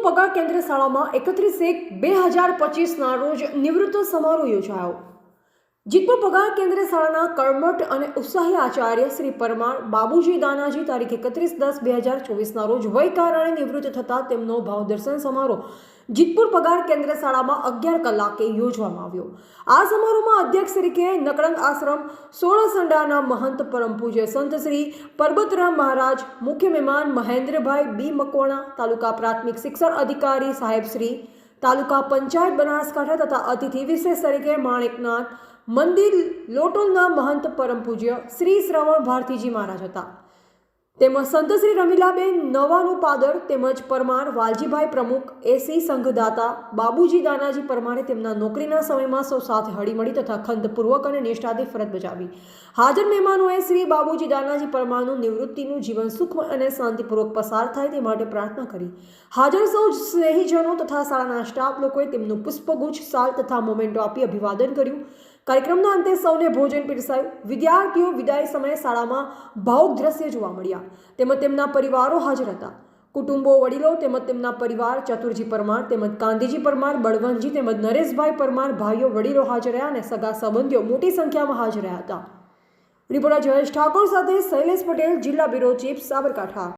પગાર કેન્દ્ર શાળામાં 31/1/2025ના રોજ નિવૃત્ત સમારોહ યોજાયો। જીતપુર પગાર કેન્દ્ર શાળાના કર્મઠ અને ઉત્સાહી આચાર્ય શ્રી પરમાર બાબુજી દાનાજી તારીખ 31/10/2024ના રોજ વય કારણે નિવૃત્ત થતા તેમનો ભાવદર્શન સમારોહ જીતપુર પગાર કેન્દ્ર શાળામાં 11 કલાકે યોજવામાં આવ્યો। આ સમારોહમાં અધ્યક્ષ તરીકે નકળંગ આશ્રમ સોળસંડાના મહંત પરમ પૂજ્ય સંત શ્રી પરબતરામ મહારાજ, મુખ્ય મહેમાન મહેન્દ્રભાઈ બી મકવાણા, તાલુકા પ્રાથમિક શિક્ષણ અધિકારી સાહેબ શ્રી, તાલુકા પંચાયત બનાસકાંઠા તથા અતિથિ વિશેષ તરીકે માણેકનાથ મંદિર લોટોલના મહંત પરમ પૂજ્ય શ્રી શ્રવણ ભારતીજી મહારાજ હતા। તેમજ સંત શ્રી રમીલાબેન નવાનું પાદર તેમજ પરમાર વાલજીભાઈ પ્રમુખ એસી સંઘદાતા બાબુજી દાનાજી પરમારે તેમના નોકરીના સમયમાં સૌ સાથે હળીમળી તથા ખંતપૂર્વક અને નિષ્ઠાથી ફરજ બજાવી। હાજર મહેમાનોએ શ્રી બાબુજી દાનાજી પરમારનું નિવૃત્તિનું જીવન સુખમય અને શાંતિપૂર્વક પસાર થાય તે માટે પ્રાર્થના કરી। હાજર સૌ સ્નેહીજનો તથા શાળાના સ્ટાફ લોકોએ તેમનું પુષ્પગુચ્છ, શાલ તથા મોમેન્ટો આપી અભિવાદન કર્યું। કાર્યક્રમના અંતે સૌને ભોજન પીરસાયું। વિદ્યાર્થીઓ વિદાય સમયે શાળામાં ભાવુક દ્રશ્ય જોવા મળ્યા તેમજ તેમના પરિવારો હાજર હતા। કુટુંબો, વડીલો તેમજ તેમના પરિવાર, ચતુરજી પરમાર તેમજ કાંધીજી પરમાર, બળવંતજી તેમજ નરેશભાઈ પરમાર, ભાઈઓ વડીલો હાજર રહ્યા અને સગા સંબંધીઓ મોટી સંખ્યામાં હાજર રહ્યા હતા। રિપોર્ટર જયેશ ઠાકોર સાથે શૈલેષ પટેલ, જિલ્લા બ્યુરો ચીફ, સાબરકાંઠા।